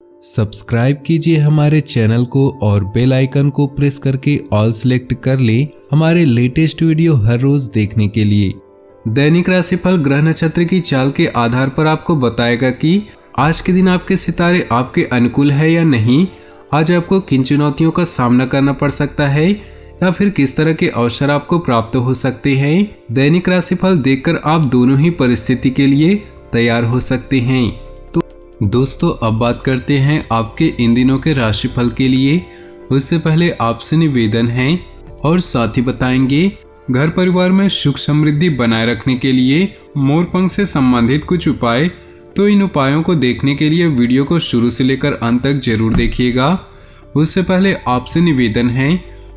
Subscribe कीजिए हमारे channel को और बेल आइकन को प्रेस करके ऑल सिलेक्ट कर ले हमारे लेटेस्ट वीडियो हर रोज देखने के लिए। दैनिक राशिफल ग्रह नक्षत्र की चाल के आधार पर आपको बताएगा कि आज के दिन आपके सितारे आपके अनुकूल है या नहीं, आज आपको किन चुनौतियों का सामना करना पड़ सकता है या फिर किस तरह के अवसर आपको प्राप्त हो सकते हैं। दैनिक राशिफल देखकर आप दोनों ही परिस्थिति के लिए तैयार हो सकते हैं। तो दोस्तों अब बात करते हैं आपके इन दिनों के राशिफल के लिए। उससे पहले आपसे निवेदन है और साथ ही बताएंगे घर परिवार में सुख समृद्धि बनाए रखने के लिए मोरपंख से संबंधित कुछ उपाय। तो इन उपायों को देखने के लिए वीडियो को शुरू से लेकर अंत तक जरूर देखिएगा। उससे पहले आपसे निवेदन है,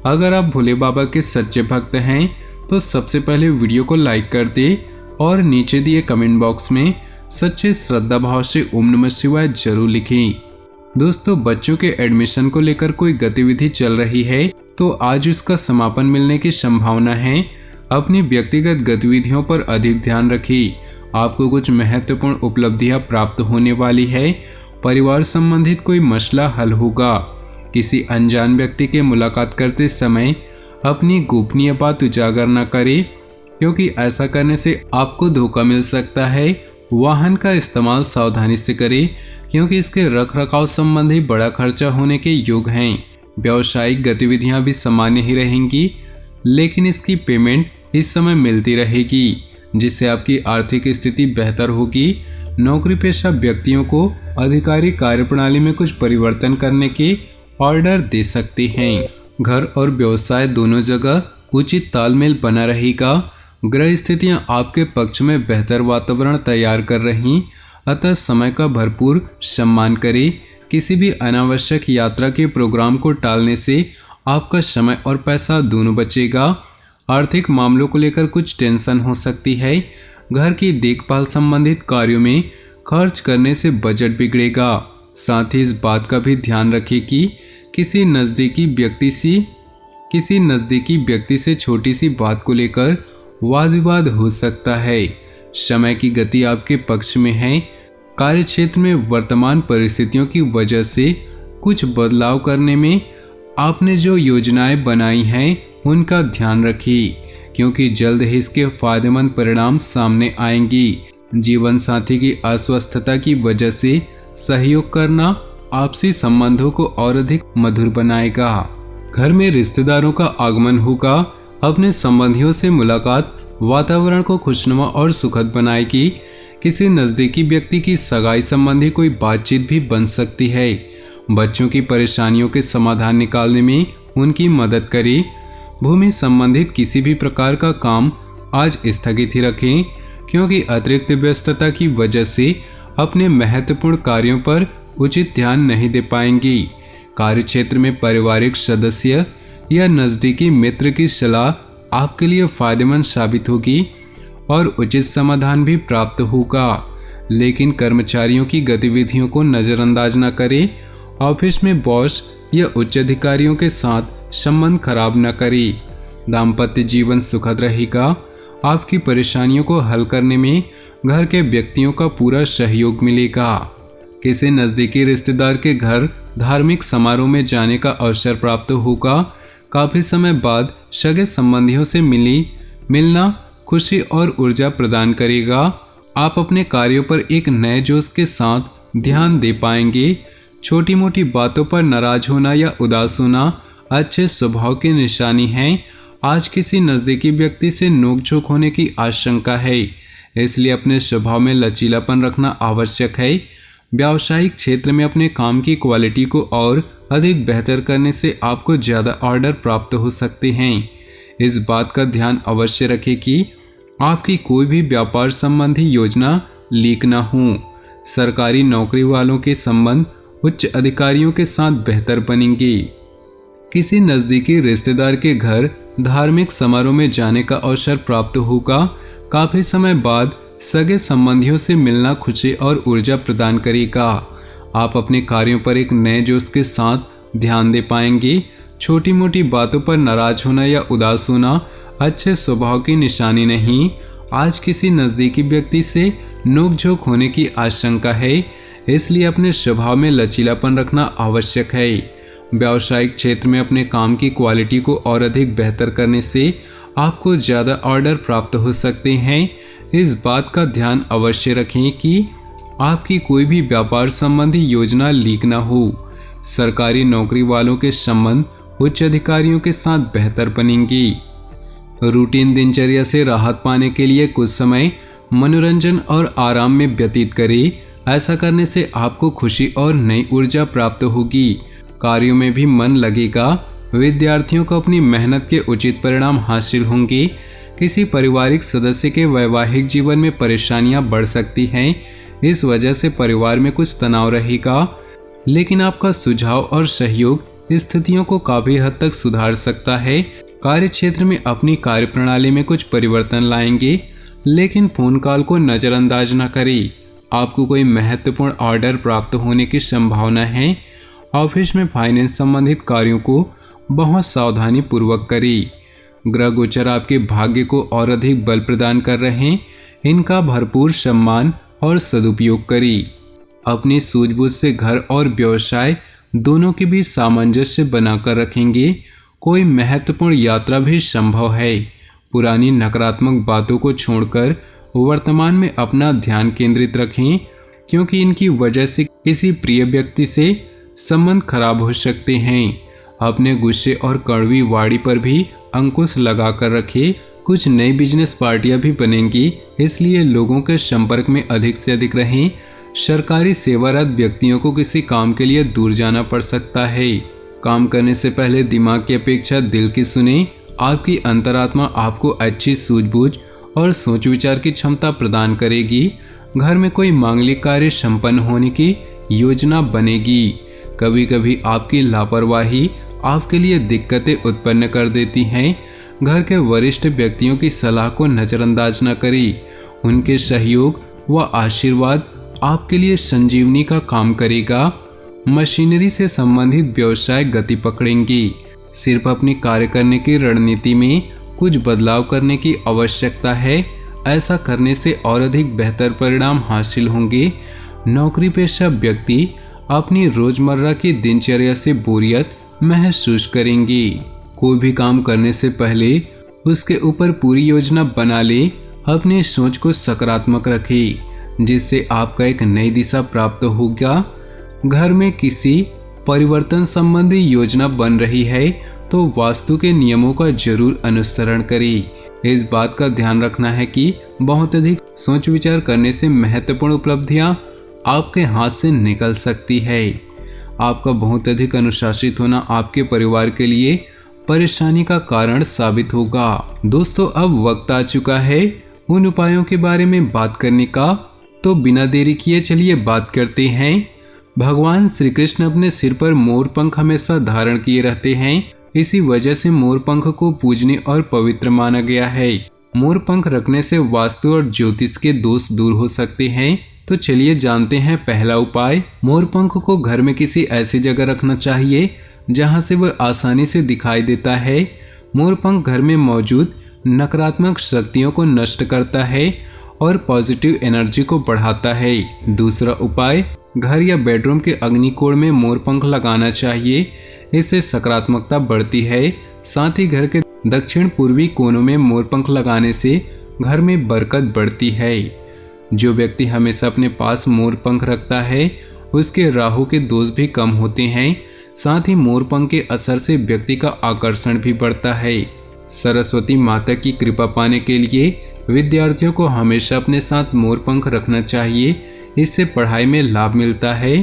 अगर आप भोले बाबा के सच्चे भक्त हैं तो सबसे पहले वीडियो को लाइक कर दे और नीचे दिए कमेंट बॉक्स में सच्चे श्रद्धा भाव से ओम नमः शिवाय जरूर लिखें। दोस्तों बच्चों के एडमिशन को लेकर कोई गतिविधि चल रही है तो आज उसका समापन मिलने की संभावना है। अपनी व्यक्तिगत गतिविधियों पर अधिक ध्यान रखें। आपको कुछ महत्वपूर्ण उपलब्धियां प्राप्त होने वाली है। परिवार संबंधित कोई मसला हल होगा। किसी अनजान व्यक्ति के मुलाकात करते समय अपनी गोपनीय बात उजागर न करें, क्योंकि ऐसा करने से आपको धोखा मिल सकता है। वाहन का इस्तेमाल सावधानी से करें, क्योंकि इसके रखरखाव संबंधी बड़ा खर्चा होने के योग हैं। व्यावसायिक गतिविधियां भी सामान्य ही रहेंगी, लेकिन इसकी पेमेंट इस समय मिलती रहेगी, जिससे आपकी आर्थिक स्थिति बेहतर होगी। नौकरी पेशा व्यक्तियों को अधिकारी कार्यप्रणाली में कुछ परिवर्तन करने के ऑर्डर दे सकते हैं। घर और व्यवसाय दोनों जगह उचित तालमेल बना रहेगा। ग्रह स्थितियां आपके पक्ष में बेहतर वातावरण तैयार कर रही, अतः समय का भरपूर सम्मान करें। किसी भी अनावश्यक यात्रा के प्रोग्राम को टालने से आपका समय और पैसा दोनों बचेगा। आर्थिक मामलों को लेकर कुछ टेंशन हो सकती है। घर की देखभाल संबंधित कार्यों में खर्च करने से बजट बिगड़ेगा। साथ ही इस बात का भी ध्यान रखें कि किसी नज़दीकी व्यक्ति से छोटी सी बात को लेकर वाद विवाद हो सकता है। समय की गति आपके पक्ष में है। कार्यक्षेत्र में वर्तमान परिस्थितियों की वजह से कुछ बदलाव करने में आपने जो योजनाएं बनाई हैं उनका ध्यान रखिए, क्योंकि जल्द ही इसके फायदेमंद परिणाम सामने आएंगी। जीवन साथी की अस्वस्थता की वजह से सहयोग करना आपसी संबंधों को और अधिक मधुर बनाएगा। घर में रिश्तेदारों का आगमन होगा। अपने संबंधियों से मुलाकात वातावरण को खुशनुमा और सुखद बनाएगी। किसी नज़दीकी व्यक्ति की सगाई संबंधी कोई बातचीत भी बन सकती है। बच्चों की परेशानियों के समाधान निकालने में उनकी मदद करें। भूमि संबंधित किसी भी प्रकार का काम आज स्थगित ही रखें, क्योंकि अतिरिक्त व्यस्तता की वजह से अपने महत्वपूर्ण कार्यों पर उचित ध्यान नहीं दे पाएंगी। कार्यक्षेत्र में पारिवारिक सदस्य या नज़दीकी मित्र की सलाह आपके लिए फायदेमंद साबित होगी और उचित समाधान भी प्राप्त होगा। लेकिन कर्मचारियों की गतिविधियों को नज़रअंदाज न करें। ऑफिस में बॉस या उच्च अधिकारियों के साथ संबंध खराब न करें। दाम्पत्य जीवन सुखद रहेगा। आपकी परेशानियों को हल करने में घर के व्यक्तियों का पूरा सहयोग मिलेगा। किसी नज़दीकी रिश्तेदार के घर धार्मिक समारोह में जाने का अवसर प्राप्त होगा। काफ़ी समय बाद सगे संबंधियों से मिलना खुशी और ऊर्जा प्रदान करेगा। आप अपने कार्यों पर एक नए जोश के साथ ध्यान दे पाएंगे। छोटी मोटी बातों पर नाराज होना या उदास होना अच्छे स्वभाव की निशानी है। आज किसी नज़दीकी व्यक्ति से नोकझोंक होने की आशंका है, इसलिए अपने स्वभाव में लचीलापन रखना आवश्यक है। व्यावसायिक क्षेत्र में अपने काम की क्वालिटी को और अधिक बेहतर करने से आपको ज़्यादा ऑर्डर प्राप्त हो सकते हैं। इस बात का ध्यान अवश्य रखें कि आपकी कोई भी व्यापार संबंधी योजना लीक न हो। सरकारी नौकरी वालों के संबंध उच्च अधिकारियों के साथ बेहतर बनेंगे। किसी नज़दीकी रिश्तेदार के घर धार्मिक समारोह में जाने का अवसर प्राप्त होगा। काफ़ी समय बाद सगे संबंधियों से मिलना खुशी और ऊर्जा प्रदान करेगा। आप अपने कार्यों पर एक नए जोश के साथ ध्यान दे पाएंगे। छोटी मोटी बातों पर नाराज होना या उदास होना अच्छे स्वभाव की निशानी नहीं। आज किसी नज़दीकी व्यक्ति से नोकझोंक होने की आशंका है, इसलिए अपने स्वभाव में लचीलापन रखना आवश्यक है। व्यावसायिक क्षेत्र में अपने काम की क्वालिटी को और अधिक बेहतर करने से आपको ज़्यादा ऑर्डर प्राप्त हो सकते हैं। इस बात का ध्यान अवश्य रखें कि आपकी कोई भी व्यापार संबंधी योजना लीक ना हो। सरकारी नौकरी वालों के संबंध उच्च अधिकारियों के साथ बेहतर बनेंगे। रूटीन दिनचर्या से राहत पाने के लिए कुछ समय मनोरंजन और आराम में व्यतीत करें। ऐसा करने से आपको खुशी और नई ऊर्जा प्राप्त होगी। कार्यों में भी मन लगेगा। विद्यार्थियों को अपनी मेहनत के उचित परिणाम हासिल होंगे। किसी पारिवारिक सदस्य के वैवाहिक जीवन में परेशानियां बढ़ सकती हैं। इस वजह से परिवार में कुछ तनाव रहेगा, लेकिन आपका सुझाव और सहयोग स्थितियों को काफी हद तक सुधार सकता है। कार्य क्षेत्र में अपनी कार्य प्रणाली में कुछ परिवर्तन लाएंगे, लेकिन फोन कॉल को नजरअंदाज न करें। आपको कोई महत्वपूर्ण ऑर्डर प्राप्त होने की संभावना है। ऑफिस में फाइनेंस संबंधित कार्यों को बहुत सावधानी पूर्वक करें। ग्रह गोचर आपके भाग्य को और अधिक बल प्रदान कर रहे हैं। इनका भरपूर सम्मान और सदुपयोग करें। अपनी सूझबूझ से घर और व्यवसाय दोनों के बीच सामंजस्य बनाकर रखेंगे। कोई महत्वपूर्ण यात्रा भी संभव है। पुरानी नकारात्मक बातों को छोड़कर वर्तमान में अपना ध्यान केंद्रित रखें, क्योंकि इनकी वजह से किसी प्रिय व्यक्ति से संबंध खराब हो सकते हैं। अपने गुस्से और कड़वी वाणी पर भी अंकुश लगाकर रखें। कुछ नई बिजनेस पार्टियां भी बनेंगी, इसलिए लोगों के संपर्क में अधिक से अधिक रहें। सरकारी सेवारत व्यक्तियों को किसी काम के लिए दूर जाना पड़ सकता है। काम करने से पहले दिमाग की अपेक्षा दिल की सुने। आपकी अंतरात्मा आपको अच्छी सूझबूझ और सोच विचार की क्षमता प्रदान करेगी। घर में कोई मांगलिक कार्य संपन्न होने की योजना बनेगी। कभी कभी आपकी लापरवाही आपके लिए दिक्कतें उत्पन्न कर देती हैं। घर के वरिष्ठ व्यक्तियों की सलाह को नजरअंदाज न करें। उनके सहयोग व आशीर्वाद आपके लिए संजीवनी का काम करेगा। मशीनरी से संबंधित व्यवसाय गति पकड़ेंगी। सिर्फ अपनी कार्य करने की रणनीति में कुछ बदलाव करने की आवश्यकता है। ऐसा करने से और अधिक बेहतर परिणाम हासिल होंगे। नौकरी पेशा व्यक्ति अपनी रोजमर्रा की दिनचर्या से बोरियत महसूस करेंगी। कोई भी काम करने से पहले उसके ऊपर पूरी योजना बना ले। अपनी सोच को सकारात्मक रखें, जिससे आपका एक नई दिशा प्राप्त होगा। घर में किसी परिवर्तन संबंधी योजना बन रही है तो वास्तु के नियमों का जरूर अनुसरण करें। इस बात का ध्यान रखना है कि बहुत अधिक सोच विचार करने से महत्वपूर्ण उपलब्धियां आपके हाथ से निकल सकती है। आपका बहुत अधिक अनुशासित होना आपके परिवार के लिए परेशानी का कारण साबित होगा। दोस्तों, अब वक्त आ चुका है उन उपायों के बारे में बात करने का, तो बिना देरी किए चलिए बात करते हैं। भगवान श्री कृष्ण अपने सिर पर मोर पंख हमेशा धारण किए रहते हैं। इसी वजह से मोर पंख को पूजनीय और पवित्र माना गया है। मोर पंख रखने से वास्तु और ज्योतिष के दोष दूर हो सकते हैं। तो चलिए जानते हैं पहला उपाय। मोर पंख को घर में किसी ऐसी जगह रखना चाहिए जहां से वह आसानी से दिखाई देता है। मोर पंख घर में मौजूद नकारात्मक शक्तियों को नष्ट करता है और पॉजिटिव एनर्जी को बढ़ाता है। दूसरा उपाय, घर या बेडरूम के अग्निकोण में मोर पंख लगाना चाहिए। इससे सकारात्मकता बढ़ती है। साथ ही घर के दक्षिण पूर्वी कोनों में मोर पंख लगाने से घर में बरकत बढ़ती है। जो व्यक्ति हमेशा अपने पास मोर पंख रखता है उसके राहु के दोष भी कम होते हैं। साथ ही मोर पंख के असर से व्यक्ति का आकर्षण भी बढ़ता है। सरस्वती माता की कृपा पाने के लिए विद्यार्थियों को हमेशा अपने साथ मोर पंख रखना चाहिए। इससे पढ़ाई में लाभ मिलता है।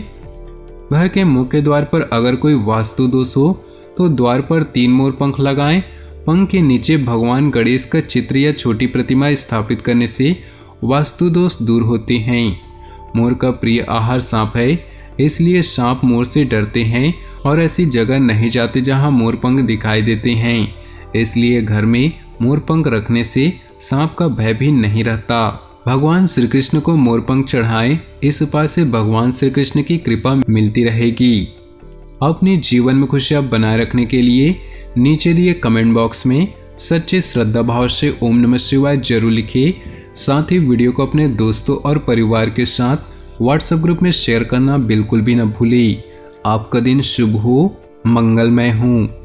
घर के मुख्य द्वार पर अगर कोई वास्तु दोष हो तो द्वार पर 3 मोर पंख लगाएं। पंख के नीचे भगवान गणेश का चित्र या छोटी प्रतिमा स्थापित करने से वास्तु दोष दूर होते हैं। मोर का प्रिय आहार सांप है, इसलिए सांप मोर से डरते हैं और ऐसी जगह नहीं जाते जहां मोर पंख दिखाई देते हैं। इसलिए घर में मोर पंख रखने से सांप का भय भी नहीं रहता। भगवान श्री कृष्ण को मोर पंख चढ़ाएं। इस उपाय से भगवान श्री कृष्ण की कृपा मिलती रहेगी। अपने जीवन में खुशियां बनाए रखने के लिए नीचे दिए कमेंट बॉक्स में सच्चे श्रद्धा भाव से ओम नमः शिवाय जरूर लिखिए। साथ ही वीडियो को अपने दोस्तों और परिवार के साथ व्हाट्सएप ग्रुप में शेयर करना बिल्कुल भी न भूलें। आपका दिन शुभ हो, मंगलमय हो।